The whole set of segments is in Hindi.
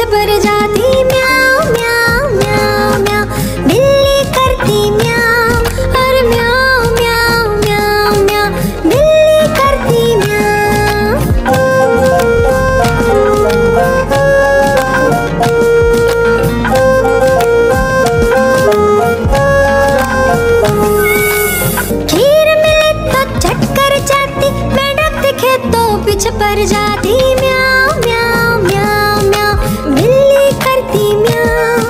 पर जाती म्याऊं म्याऊं म्याऊं म्याऊं, बिल्ली करती म्याऊं और म्याऊं म्याऊं म्याऊं म्याऊं, बिल्ली करती म्याऊं। खीर मिले तो झट कर जाती, मेंढक दिखे तो पीछे पर जाती म्याऊं म्याऊं म्याऊं म्याऊं, बिल्ली करती म्याऊं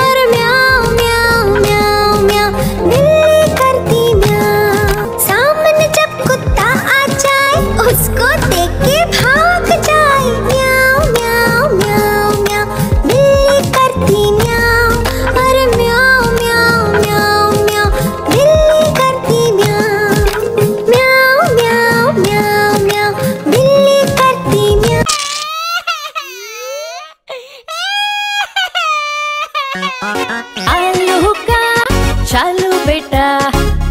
और म्याऊं म्याऊं म्याऊं म्याऊं, बिल्ली करती म्याऊं। सामने जब कुत्ता आ जाए उसको देख के भाग जाए म्याऊं म्याऊं म्याऊं म्याऊं, बिल्ली करती म्याऊं और म्याऊं म्याऊं म्याऊं म्याऊं, बिल्ली करती म्याऊं म्याऊं म्याऊं म्याऊं म्याऊं, बिल्ली करती म्याऊं। आलू का चालू बेटा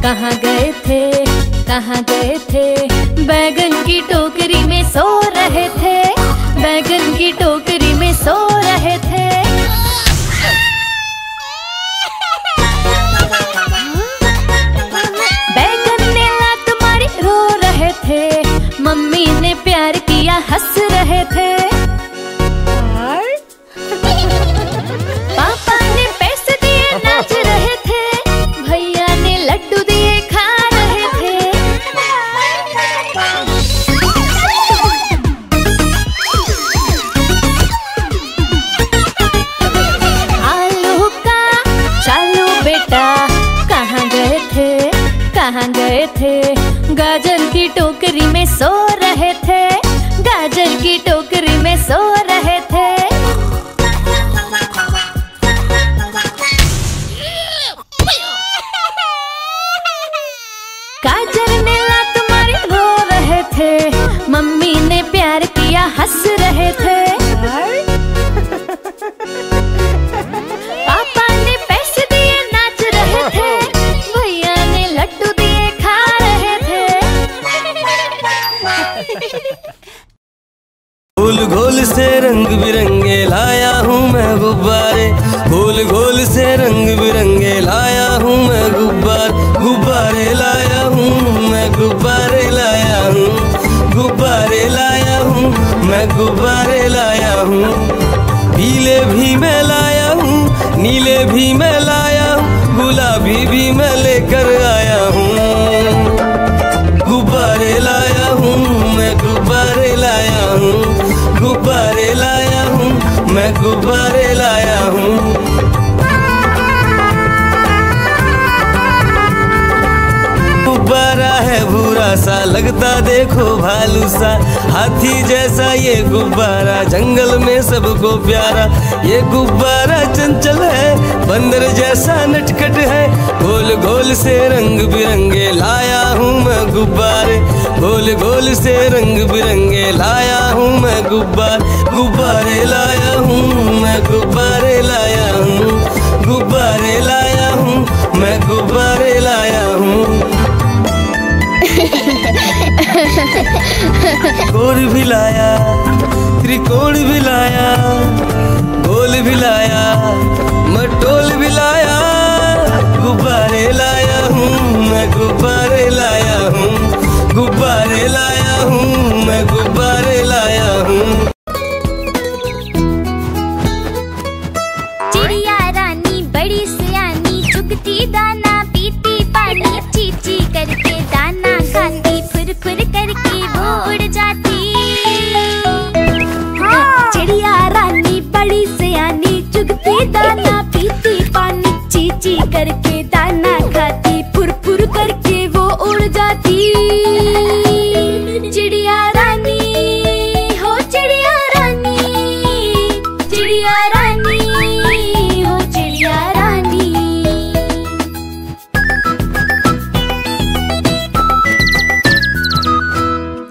कहाँ गए थे, कहाँ गए थे, बैगन की टोकरी में सो रहे थे, बैगन की टोकरी में सो रहे थे। बैगन ने लात मारी रो रहे थे, मम्मी ने प्यार किया हंस रहे थे। पापा ने पैसे दिए नाच रहे थे, भैया ने लड्डू दिए खा रहे थे। आलू का चालू बेटा कहाँ गए थे, कहाँ गए थे, गाजर की टोकरी में सो रहे थे, गाजर की टोकरी में सो रहे थे। गाजर ने लात मारी रो रहे थे, मम्मी ने प्यार किया हंस रहे थे। पापा ने पैसे दिए नाच रहे थे, भैया ने लड्डू दिए खा रहे थे। गोल गोल से रंग बिरंगे लाया हूँ मैं गुब्बारे, गोल गोल से रंग बिरंगे लाया हूँ मैं गुब्बारे लाया हूँ मैं, गुब्बारे लाया हूँ, गुब्बारे लाया हूँ मैं, गुब्बारे लाया हूँ। पीले भी मैं लाया हूँ, नीले भी मैं लाया हूँ, गुलाबी भी मैं लेकर आया हूँ। गुब्बारे लाया हूँ मैं, गुब्बारे लाया हूँ, गुब्बारे लाया हूँ मैं, गुब्बारे लाया हूँ। गुब्बारा है भूरा सा लगता देखो भालू सा, हाथी जैसा ये गुब्बारा जंगल में सबको प्यारा, ये गुब्बारा चंचल है बंदर जैसा नटखट है, गोल गोल से रंग बिरंगे लाया हूँ मैं गुब्बारे, गोल गोल से रंग बिरंगे लाया हूँ मैं गुब्बारे लाया हूँ मैं, गुब्बारे लाया हूँ, गुब्बारे लाया हूँ मैं, गुब्बारे लाया हूँ। गोल भी लाया, त्रिकोण भी लाया, गोल भी लाया, मटोल भी लाया, गुब्बारे लाया हूँ मैं, गुब्बारे लाया हूँ, गुब्बारे लाया हूँ मैं, गुब्बारे लाया हूँ। चिड़िया रानी बड़ी सियानी, चुगती दाना पीती पानी, चीची करके दाना खाती, फुर फुर करके वो उड़ जाती। चिड़िया रानी बड़ी सियानी, चुगती दाना पीती पानी, चीची करके दाना खाती, फुर फुर करके वो उड़ जाती। चिड़िया रानी हो चिड़िया रानी, चिड़िया रानी हो चिड़िया रानी।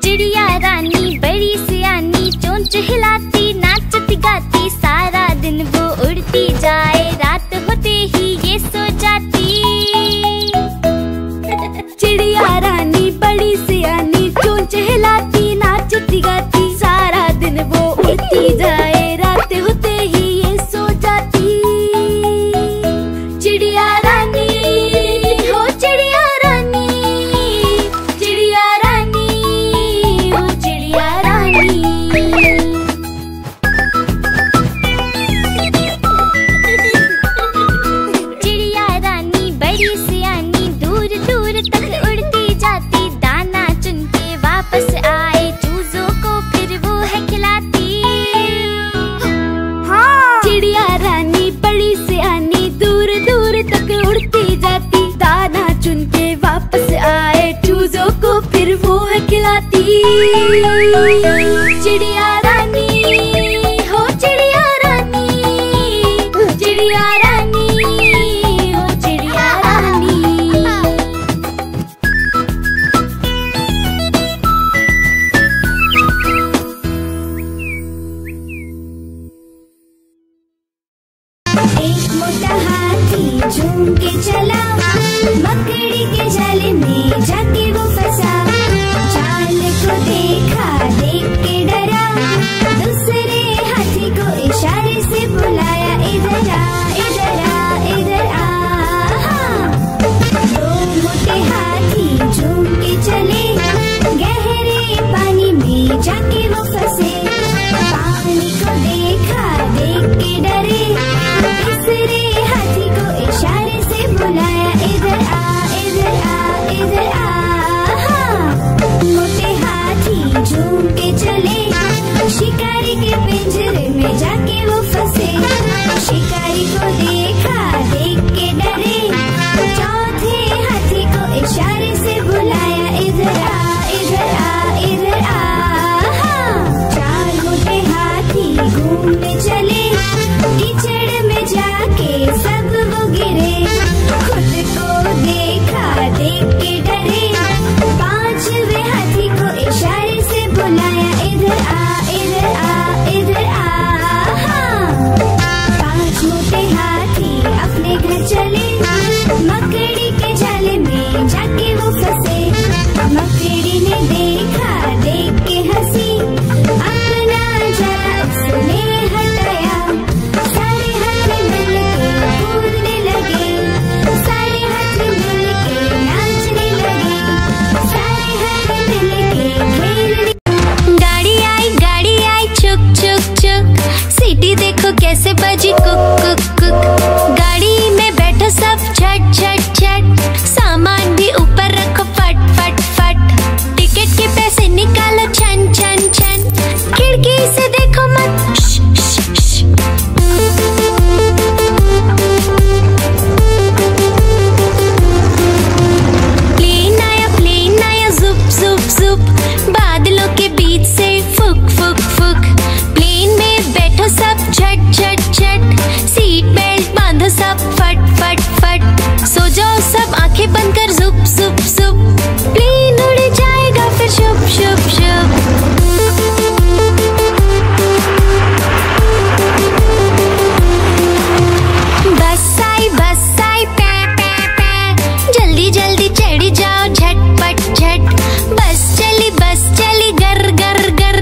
चिड़िया रानी बड़ी सियानी, चोंच हिलाती नाचती गाती, सारा दिन वो उड़ती जाए, रात होते ही ये सो जाती। चिड़िया रानी बड़ी सियानी, चोंच हिलाती नाचती गाती, सारा दिन वो उड़ती जाए, रात होते ही इशारे से बुलाया इधर आ इधर आ इधर आ। दो मोटे हाथी झूम के चले, गहरे पानी में जाके वो फंसे। पानी को देखा, देख के डरे, तीसरे हाथी को इशारे से बुलाया इधर आ इधर आ इधर आ। मोटे हाथी झूम के चले, शिकारी के पिंजरे में जाके वो फंसे। शिकारी को देखा, देख के डरे, चौथे हाथी को इशारे से बुलाया इधर आ इधर आ इधर आ। चार मोटे हाथी घूमने चले, कीचड़ में जाके सब वो गिरे। खुद को देखा, देख के डरे, पांचवे हाथी को इशारे से बुलाया इधर आ इधर आ इधर आ। पांच मोटे हाथी अपने घर चले, मकड़ी के जाले में जाके वो फंसे। मकड़ी ने देखा, देख के हंसी, अपना जाला उसने हटाया। सारे हाथी मिलके कूदने लगे, सारे हाथी मिलके नाचने लगे, सारे हाथी मिलके खेलने। गाड़ी आई चुक चुक चुक, सीटी देखो कैसे बजी कुक कुक कुक। गाड़ी में बैठो सब झट झट झट, सामान भी ऊपर रखो फट फट फट। टिकट के पैसे निकालो छन छन छन, खिड़की से देखो मत श, श, श। प्लेन आया जुप जुप जुप, बादलों के बीच से फुक फुक फुक। प्लेन में बैठो सब झट झट झट, सीट बेल्ट बांधो सब फट फट फट। सो जाओ सब आंखें बंद कर जुप जुप जुप, प्लेन उड़ जाएगा फिर शुप शुप शुप। बस आई पै पै पै, जल्दी जल्दी चढ़ जाओ झटपट झट। बस चली गर गर गर,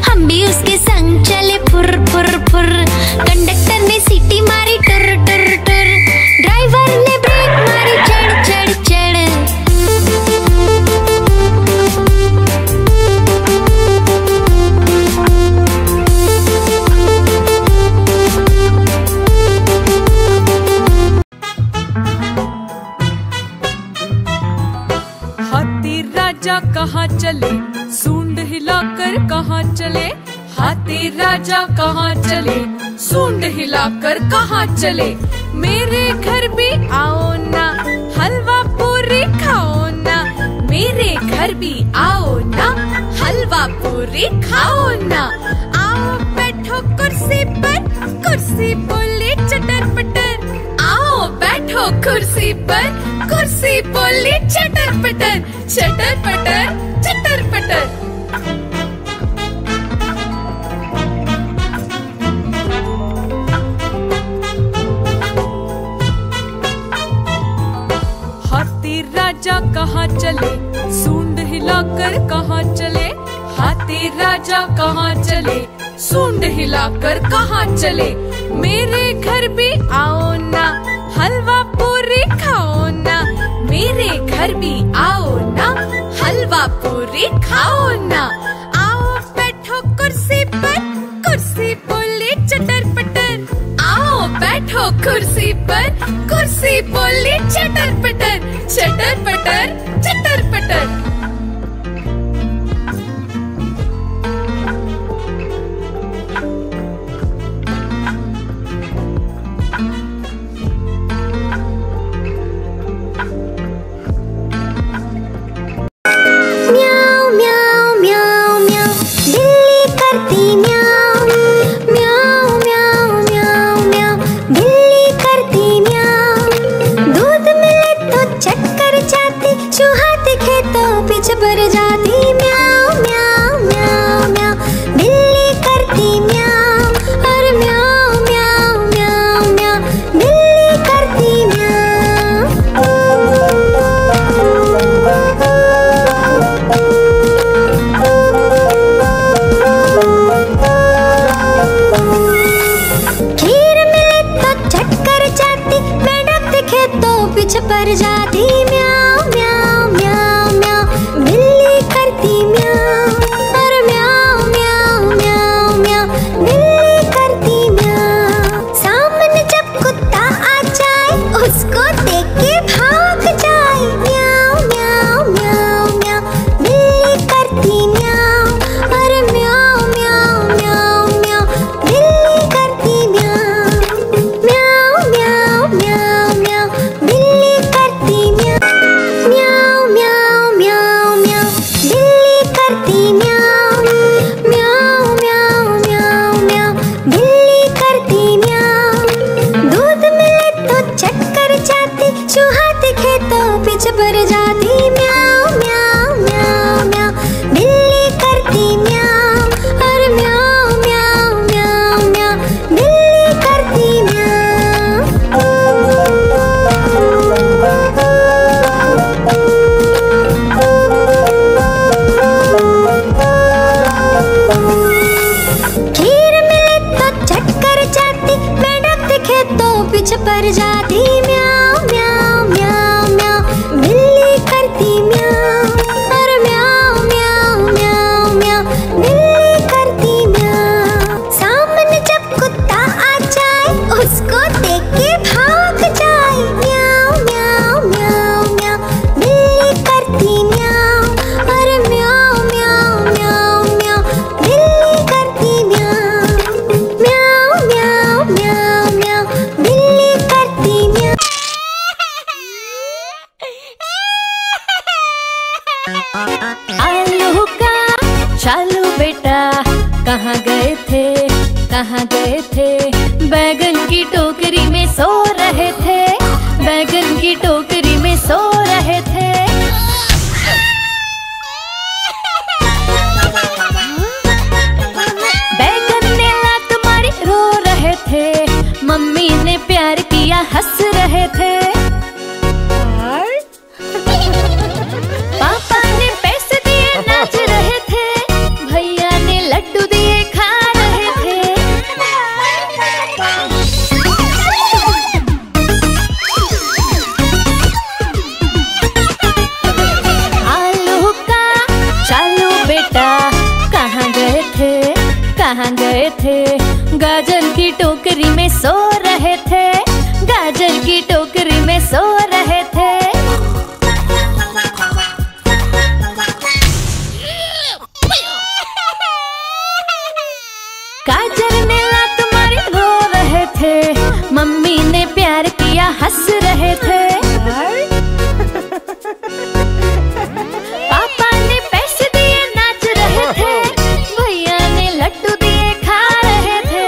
हम भी उसके संग चले फुर फुर फुर। कंडक्टर ने सीटी मारी टुर टुर टुर, ड्राइवर ने ब्रेक मारी चढ़ चढ़ चढ़। हाथी राजा कहाँ चले, सूंड हिलाकर कहाँ चले। हाथी राजा कहाँ चले, सूंड हिलाकर कहाँ चले। मेरे घर भी आओ ना, हलवा पूरी खाओ ना। मेरे घर भी आओ ना, हलवा पूरी खाओ ना। आओ बैठो कुर्सी पर, कुर्सी बोले चटर पटर। आओ बैठो कुर्सी पर, कुर्सी बोली चटर पटर चटर पटर चटर पटर। हाथी राजा कहाँ चले, सूंड हिलाकर कहाँ चले। हाथी राजा कहाँ चले, सूंड हिलाकर कहाँ चले। मेरे घर भी आओ ना, हलवा पूरी खाओ ना। मेरे घर भी आओ ना, हलवा पूरी खाओ ना। आओ बैठो कुर्सी पर, कुर्सी बोले चटर पटर। आओ बैठो कुर्सी पर, कुर्सी बोले चटर पटर चटर पटर। पर जाती म्याऊं म्याऊं म्याऊं म्याऊं, बिल्ली करती म्याऊं, और म्याऊं म्याऊं म्याऊं म्याऊं, बिल्ली करती म्याऊं। सामने जब कुत्ता आ जाए उसको देख के भाग जाए, म्याऊं म्याऊं म्याऊं म्याऊं, बिल्ली करती म्याऊं, और म्याऊं म्याऊं म्याऊं म्याऊं, बिल्ली करती म्याऊं। म्याऊं म्याऊं म्याऊं म्याऊं, बिल्ली करती म्याऊं, म्याऊं म्याऊं म्याऊं म्याऊं, बिल्ली करती म्याऊं, म्याऊं म्याऊं म्याऊं म्याऊं, बिल्ली करती म्याऊं। दूध मिले तो चक्कर जाती, चूहा दिखे तो पीछे पर जाती, म्याऊं म्याऊं म्याऊं म्याऊं, बिल्ली करती म्याऊं, और म्याऊं म्याऊं म्याऊं म्याऊं, बिल्ली करती म्याऊं। खीर मिले तो चक्कर जाती, मेंढक दिखे तो पीछे पर जाती, म्याऊं म्याऊं म्याऊं म्याऊं, बिल्ली करती म्याऊं, और म्याऊं म्याऊं म्याऊं म्याऊं, बिल्ली करती म्याऊं। सामने जब कुत्ता आ जाए उसको देख के भाग जाए, म्याऊं म्याऊं म्याऊं म्याऊं, बिल्ली करती म्याऊं, और म्याऊं म्याऊं म्याऊं म्याऊं, बिल्ली करती म्याऊं। म्याऊं म्याऊं म्याऊं म्याऊं, बिल्ली करती म्याऊं। आलू का चालू बेटा कहाँ गए थे, कहाँ गए थे, बैगन की टोकरी में सो रहे थे, बैगन की टोकरी में सो रहे थे। बैगन ने लात मारी रो रहे थे, मम्मी ने प्यार किया हंस रहे थे। पापा ने पैसे दिए नाच रहे थे, भैया ने लड्डू दिए खा रहे थे। आलू का चालू बेटा कहाँ गए थे, कहाँ गए थे, गाजर की टोकरी में सो रहे थे, गाजर की टोकरी में सो रहे थे। गाजर ने लात मारी रो रहे थे, मम्मी ने प्यार किया हंस रहे थे। पापा ने पैसे दिए नाच रहे थे, भैया ने लड्डू दिए खा रहे थे।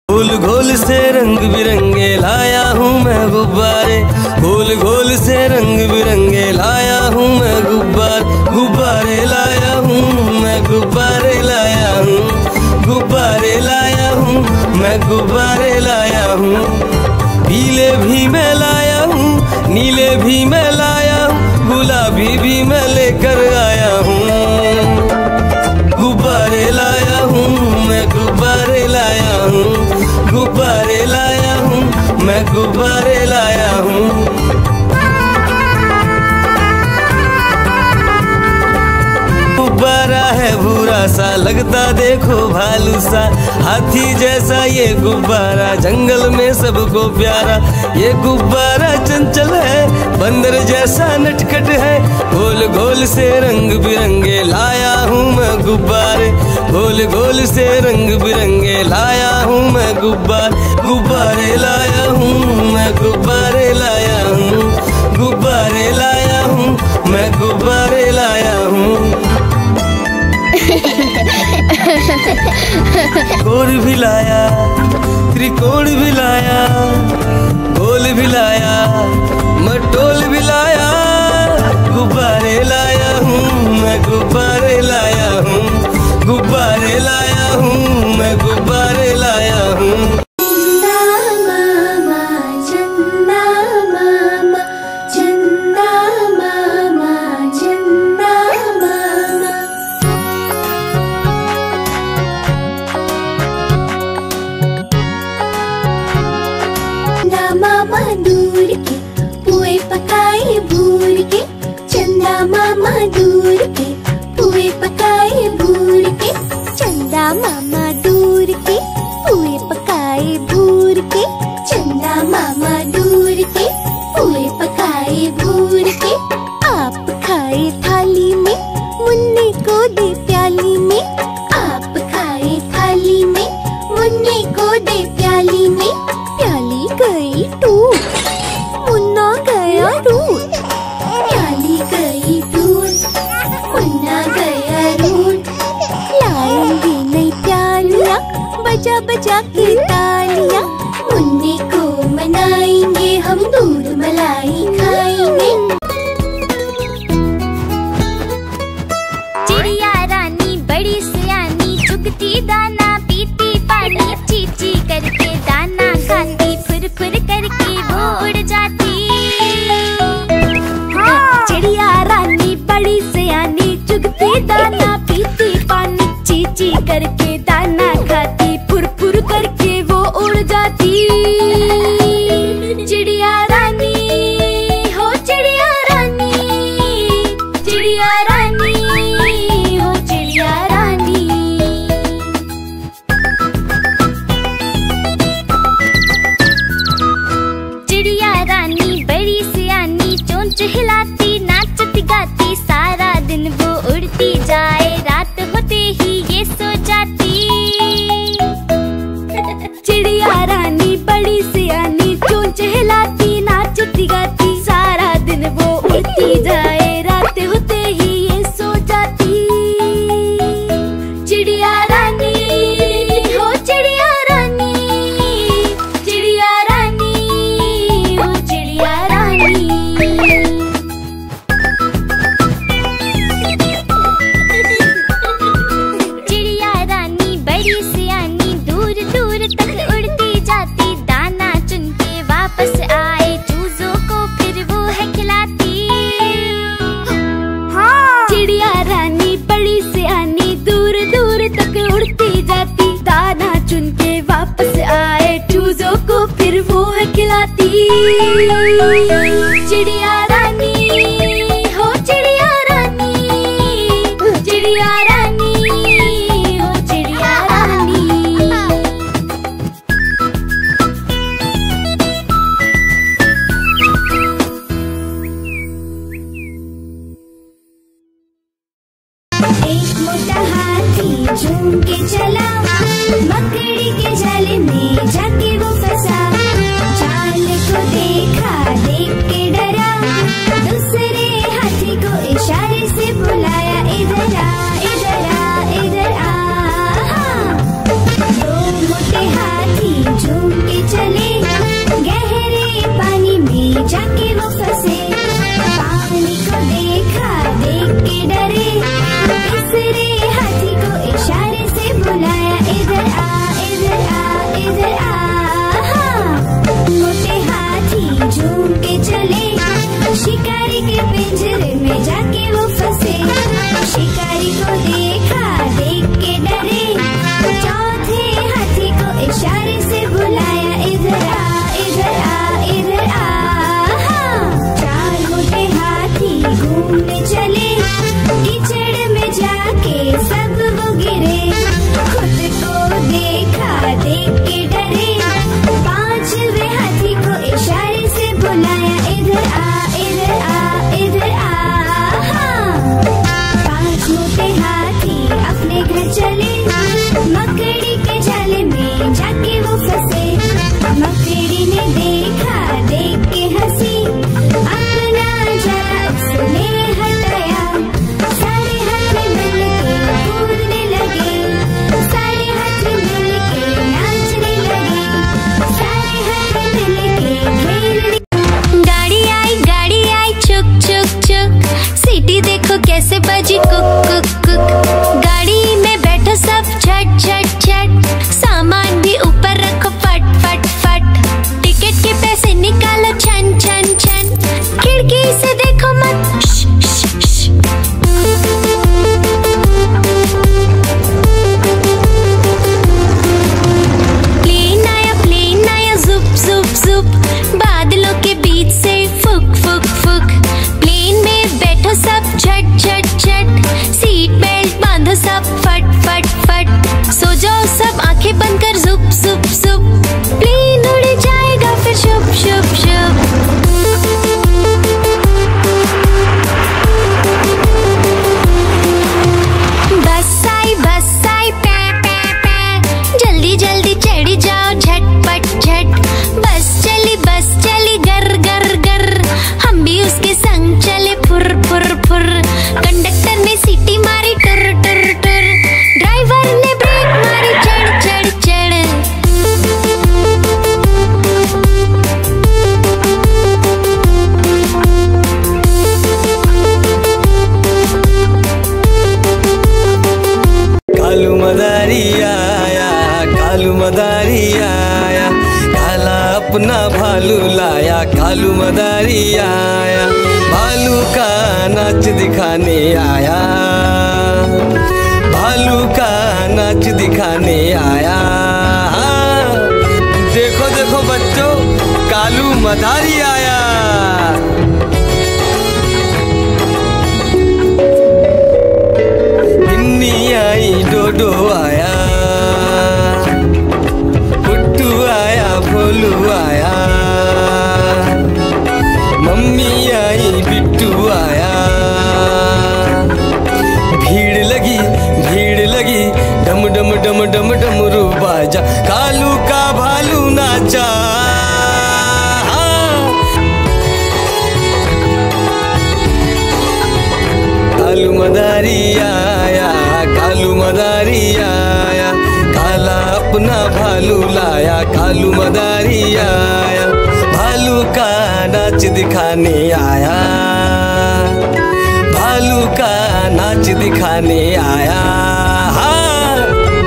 गोल गोल से रंग बिरंगे लाया हूँ मैं गुब्बारे, गोल गोल से रंग बिरंगे लाया हूँ मैं गुब्बारे लाया हूँ मैं, गुब्बारे लाया हूँ, गुब्बारे लाया हूँ मैं, गुब्बारे लाया हूँ। पीले भी मैं लाया हूँ, नीले भी मैं लाया हूँ, गुलाबी भी मैं लेकर आया हूँ। गुब्बारे लाया हूँ मैं, गुब्बारे लाया हूँ, गुब्बारे लाया हूँ मैं, गुब्बारे लाया हूँ। गुब्बारा है भूरा सा लगता देखो भालू सा, हाथी जैसा ये गुब्बारा जंगल में सबको प्यारा। ये गुब्बारा चंचल है बंदर जैसा नटखट है, गोल गोल से रंग बिरंगे लाया हूँ मैं गुब्बारे, गोल गोल से रंग बिरंगे लाया हूँ मैं गुब्बारे लाया हूँ मैं, गुब्बारे लाया हूँ, गुब्बारे लाया हूँ मैं, गुब्बारे लाया हूँ। गोल भी लाया, त्रिकोण भी लाया, गोल भी लाया, मटोल भी लाया, गुब्बारे लाया हूँ मैं, गुब्बारे लाया हूँ, गुब्बारे लाया हूँ मैं, गुब्बारे लाया हूँ। बजा बजा के तालियां। मुन्नी को मनाएंगे हम, दूध मलाई खाएंगे। चिड़िया रानी बड़ी सियानी, चुगती दाना पीती पानी, चीची करके दाना खाती, फुर फुर करके वो उड़ जाती। चिड़िया रानी बड़ी सियानी, चुगती दाना पीती पानी, चीची करके दाना खाती, फुर फुर करके वो उड़ जाती। चिड़िया रानी हो चिड़िया रानी, चिड़िया रानी हो चिड़िया रानी। चिड़िया रानी बड़ी सियानी, चोंच हिलाती नाचती गाती, सारा दिन वो उड़ती जाए, रात होते ही ये सो जाती। चिड़िया रानी बड़ी सियानी, चोंच हिलाती नाचती गाती, सारा दिन वो उड़ती जाए, रात होते ही ये सो जाती। चिड़िया रानी हो चिड़िया रानी, चिड़िया रानी हो चिड़िया रानी। चिड़िया रानी बड़ी सियानी, दूर दूर तक उड़ती जाती, दाना चुन के वापस आए, चूजों को फिर वो है खिलाती। चिड़िया रानी बड़ी सियानी, दूर दूर तक उड़ती जाती, दाना चुन के वापस आए, चूजों को फिर वो है खिलाती। चिड़िया रानी हो चिड़िया रानी, चिड़िया रानी हो चिड़िया रानी। एक मोटा हाथी झूम के चला, मकड़ी के जाल में जाके वो फंसा। जाल को देखा, देख के डरा, दूसरे हाथी को इशारे से बुलाया, इधर आ इधर आ इधर आ। दो मोटे हाथी झूम के चले, गहरे पानी में जाके वो फंसे। पानी को देखा, देख के डरे, तीसरे हाथी को इशारे से बुलाया, कालू मदारी आया, कालू मदारी आया, काला अपना भालू लाया, कालू मदारी आया, भालू का नाच दिखाने आया, भालू का नाच दिखाने आया। देखो देखो बच्चों, कालू मदारी आया। बिन्नी आई, डोडो आया, पुट्टू आया, भोलू आया, मम्मी आई, बिट्टू आया। भीड़ लगी, भीड़ लगी, डम डम डम डम डमरू बाजा, कालू का भालू नाचा। कालू मदारी आया, कालू मदारी आया, काला अपना भालू लाया, कालू मदारी आया, भालू का नाच दिखाने आया, भालू का नाच दिखाने आया।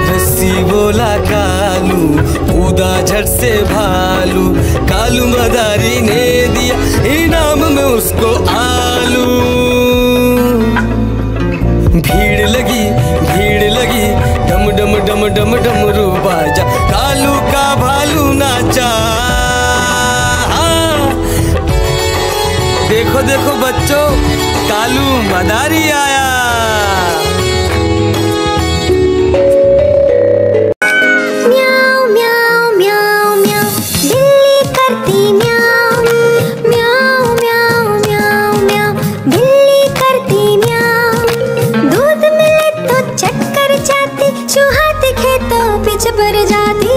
रस्सी बोला कालू, कूदा झट से भालू, कालू मदारी ने दिया इनाम में उसको आलू। भीड़ लगी, भीड़ लगी, डम डम डम डम डमरू बाजा, कालू का भालू नाचा। देखो देखो बच्चों, कालू मदारी आया। म्याऊ म्याऊ म्याऊ म्याऊ, बिल्ली करती म्याऊ, म्याऊ म्याऊ म्याऊ म्याऊ, बिल्ली करती म्याऊ। दूध मिले तो चक्कर जाती, चूहा दिखे तो पीछे पड़ जाती।